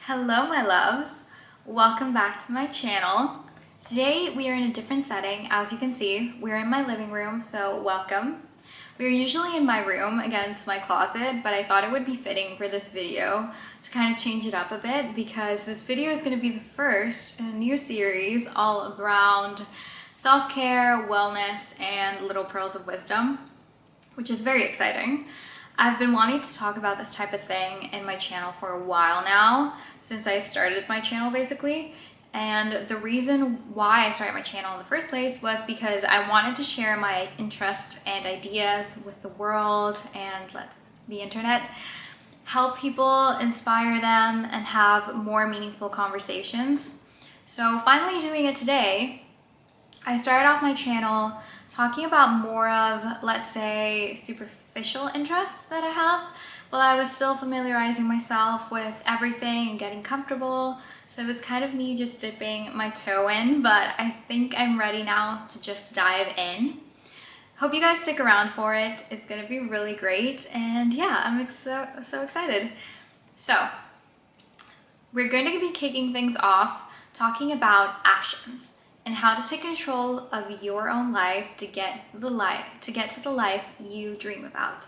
Hello my loves, welcome back to my channel. Today we are in a different setting. As you can see, we're in my living room, so welcome. We're usually in my room against my closet, but I thought it would be fitting for this video to kind of change it up a bit because this video is going to be the first in a new series all around self-care, wellness, and little pearls of wisdom, which is very exciting. I've been wanting to talk about this type of thing in my channel for a while now, since I started my channel basically. And the reason why I started my channel in the first place was because I wanted to share my interests and ideas with the world and the internet, help people, inspire them, and have more meaningful conversations. So finally doing it today, I started off my channel talking about more of, let's say, superficial interests that I have, while I was still familiarizing myself with everything and getting comfortable. So it was kind of me just dipping my toe in, but I think I'm ready now to just dive in. Hope you guys stick around for it. It's gonna be really great, and yeah, I'm so excited. So we're going to be kicking things off talking about actions and how to take control of your own life to get to the life you dream about.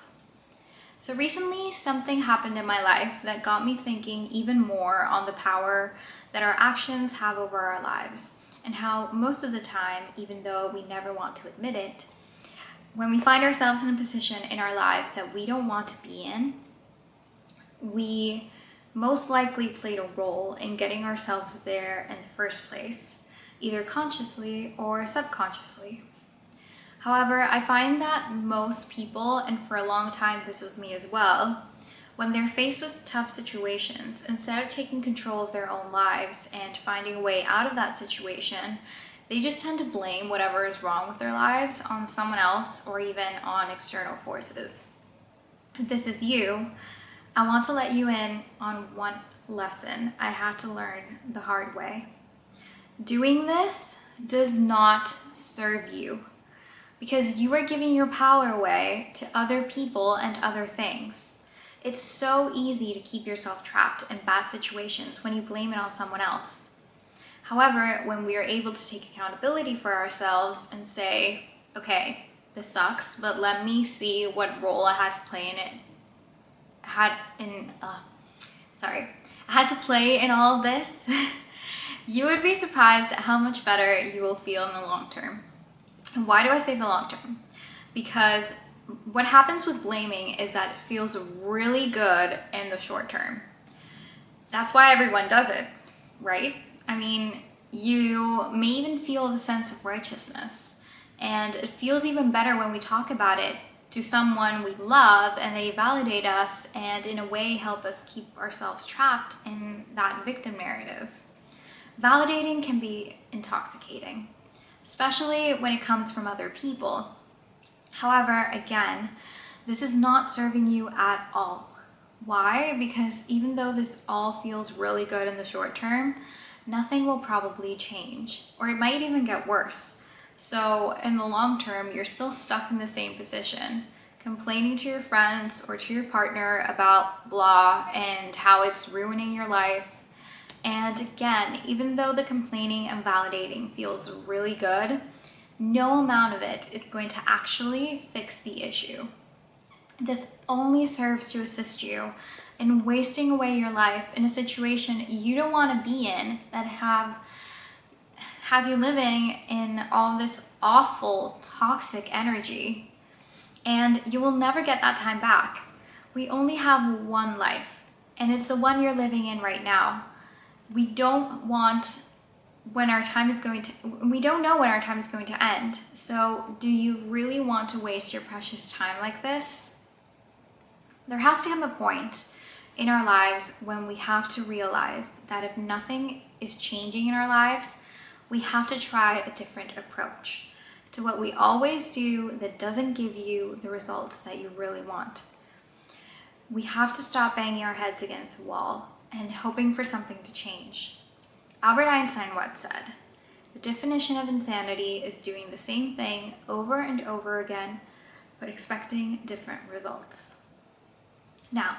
So recently something happened in my life that got me thinking even more on the power that our actions have over our lives, and how most of the time, even though we never want to admit it, when we find ourselves in a position in our lives that we don't want to be in, we most likely played a role in getting ourselves there in the first place, either consciously or subconsciously. However, I find that most people, and for a long time this was me as well, when they're faced with tough situations, instead of taking control of their own lives and finding a way out of that situation, they just tend to blame whatever is wrong with their lives on someone else or even on external forces. If this is you, I want to let you in on one lesson I had to learn the hard way. Doing this does not serve you, because you are giving your power away to other people and other things. It's so easy to keep yourself trapped in bad situations when you blame it on someone else. However, when we are able to take accountability for ourselves and say, okay, this sucks, but let me see what role I had to play in it. I had to play in all of this. You would be surprised at how much better you will feel in the long term. And why do I say the long term? Because what happens with blaming is that it feels really good in the short term. That's why everyone does it, right? I mean, you may even feel the sense of righteousness, and it feels even better when we talk about it to someone we love and they validate us and in a way help us keep ourselves trapped in that victim narrative. Validating can be intoxicating, especially when it comes from other people. However, again, this is not serving you at all. Why? Because even though this all feels really good in the short term, nothing will probably change, or it might even get worse. So in the long term, you're still stuck in the same position, complaining to your friends or to your partner about blah and how it's ruining your life. And again, even though the complaining and validating feels really good, no amount of it is going to actually fix the issue. This only serves to assist you in wasting away your life in a situation you don't want to be in that has you living in all this awful, toxic energy. And you will never get that time back. We only have one life, and it's the one you're living in right now. We don't know when our time is going to end. So do you really want to waste your precious time like this? There has to come a point in our lives when we have to realize that if nothing is changing in our lives, we have to try a different approach to what we always do that doesn't give you the results that you really want. We have to stop banging our heads against the wall and hoping for something to change. Albert Einstein once said, "The definition of insanity is doing the same thing over and over again, but expecting different results." Now,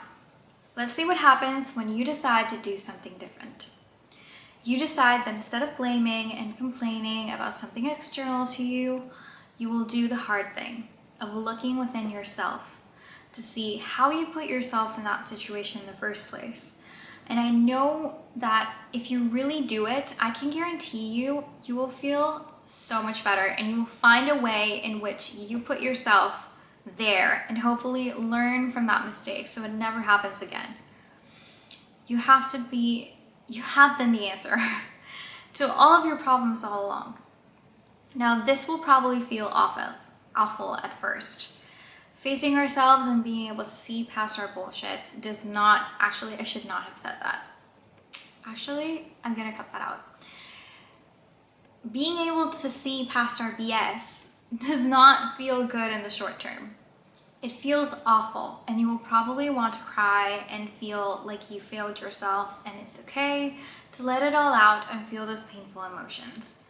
Let's see what happens when you decide to do something different. You decide that instead of blaming and complaining about something external to you, you will do the hard thing of looking within yourself to see how you put yourself in that situation in the first place. And I know that if you really do it, I can guarantee you, you will feel so much better and you will find a way in which you put yourself there and hopefully learn from that mistake so it never happens again. You have been the answer to all of your problems all along. Now, this will probably feel awful at first. Facing ourselves and being able to see past our bullshit I should not have said that. Actually, I'm gonna cut that out. Being able to see past our BS does not feel good in the short term. It feels awful, and you will probably want to cry and feel like you failed yourself, and it's okay to let it all out and feel those painful emotions.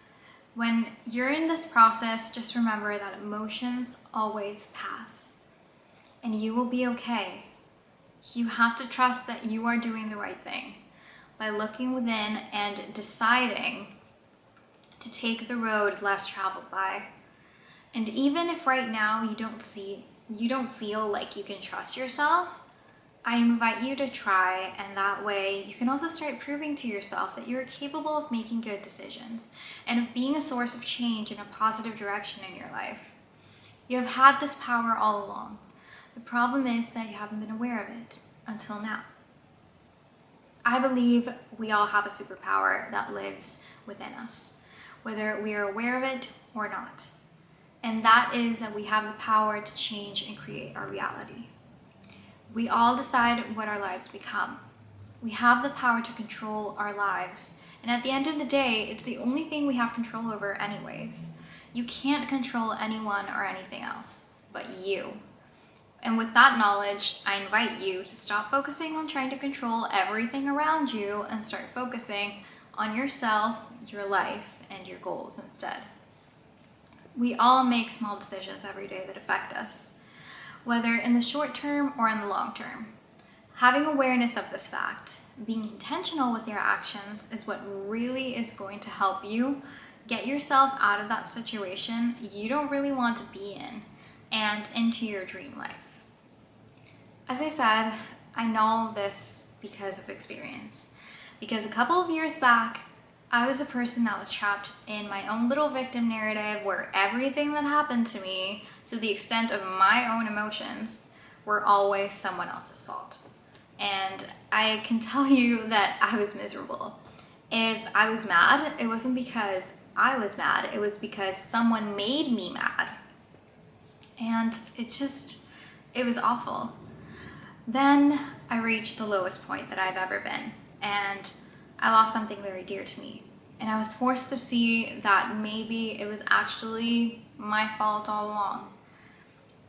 When you're in this process, just remember that emotions always pass, and you will be okay. You have to trust that you are doing the right thing by looking within and deciding to take the road less traveled by. And even if right now you don't feel like you can trust yourself, I invite you to try, and that way you can also start proving to yourself that you are capable of making good decisions and of being a source of change in a positive direction in your life. You have had this power all along. The problem is that you haven't been aware of it until now. I believe we all have a superpower that lives within us, whether we are aware of it or not. And that is that we have the power to change and create our reality. We all decide what our lives become. We have the power to control our lives. And at the end of the day, it's the only thing we have control over anyways. You can't control anyone or anything else but you. And with that knowledge, I invite you to stop focusing on trying to control everything around you and start focusing on yourself, your life, and your goals instead. We all make small decisions every day that affect us, whether in the short term or in the long term. Having awareness of this fact, being intentional with your actions, is what really is going to help you get yourself out of that situation you don't really want to be in and into your dream life. As I said, I know this because of experience. Because a couple of years back, I was a person that was trapped in my own little victim narrative where everything that happened to me, to the extent of my own emotions, were always someone else's fault. And I can tell you that I was miserable. If I was mad, it wasn't because I was mad, it was because someone made me mad. And it was awful. Then I reached the lowest point that I've ever been, and I lost something very dear to me. And I was forced to see that maybe it was actually my fault all along.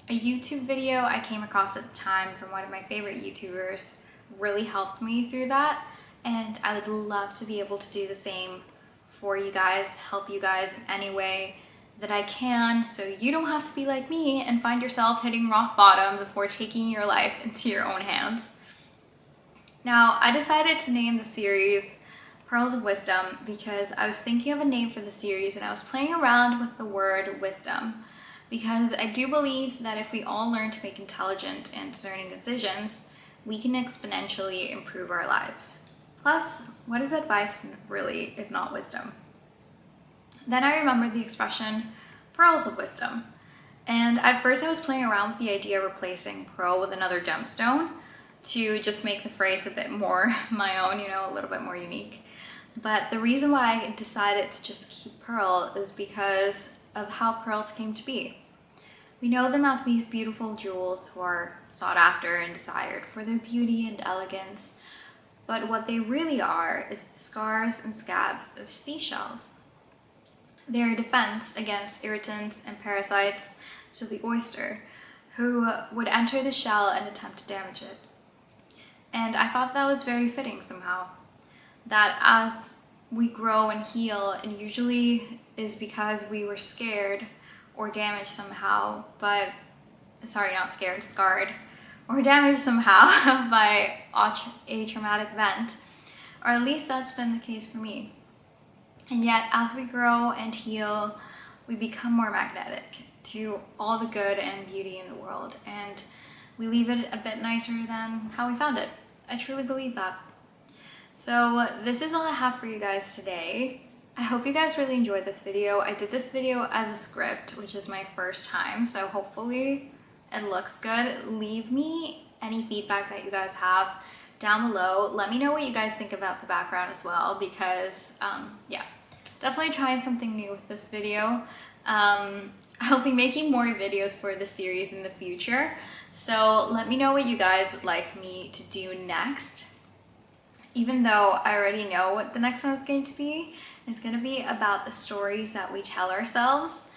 A YouTube video I came across at the time from one of my favorite YouTubers really helped me through that, and I would love to be able to do the same for you guys, help you guys in any way that I can, so you don't have to be like me and find yourself hitting rock bottom before taking your life into your own hands. Now, I decided to name the series Pearls of Wisdom because I was thinking of a name for the series and I was playing around with the word wisdom, because I do believe that if we all learn to make intelligent and discerning decisions, we can exponentially improve our lives. Plus, what is advice really if not wisdom? Then I remembered the expression pearls of wisdom. And at first I was playing around with the idea of replacing pearl with another gemstone to just make the phrase a bit more my own, a little bit more unique. But the reason why I decided to just keep pearl is because of how pearls came to be. We know them as these beautiful jewels who are sought after and desired for their beauty and elegance, but what they really are is the scars and scabs of seashells. They are a defense against irritants and parasites to the oyster, who would enter the shell and attempt to damage it. And I thought that was very fitting somehow, that as we grow and heal, it usually is because we were scared or damaged somehow, scarred or damaged somehow by a traumatic event, or at least that's been the case for me. And yet, as we grow and heal, we become more magnetic to all the good and beauty in the world, and we leave it a bit nicer than how we found it. I truly believe that. So this is all I have for you guys today. I hope you guys really enjoyed this video. I did this video as a script, which is my first time, so hopefully it looks good. Leave me any feedback that you guys have down below. Let me know what you guys think about the background as well, because yeah, definitely trying something new with this video. I'll be making more videos for the series in the future, so let me know what you guys would like me to do next. Even though I already know what the next one is going to be, it's going to be about the stories that we tell ourselves.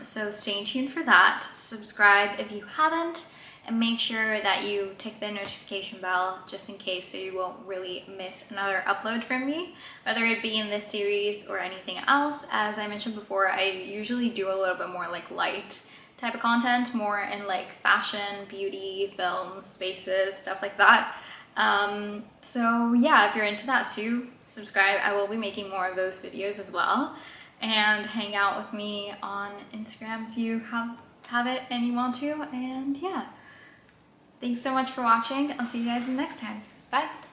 So stay tuned for that. Subscribe if you haven't, and make sure that you tick the notification bell just in case, so you won't really miss another upload from me, whether it be in this series or anything else. As I mentioned before, I usually do a little bit more like light type of content, more in like fashion, beauty, films, spaces, stuff like that. So yeah, if you're into that too, subscribe. I will be making more of those videos as well, and hang out with me on Instagram if you have it and you want to. And yeah, thanks so much for watching. I'll see you guys next time. Bye.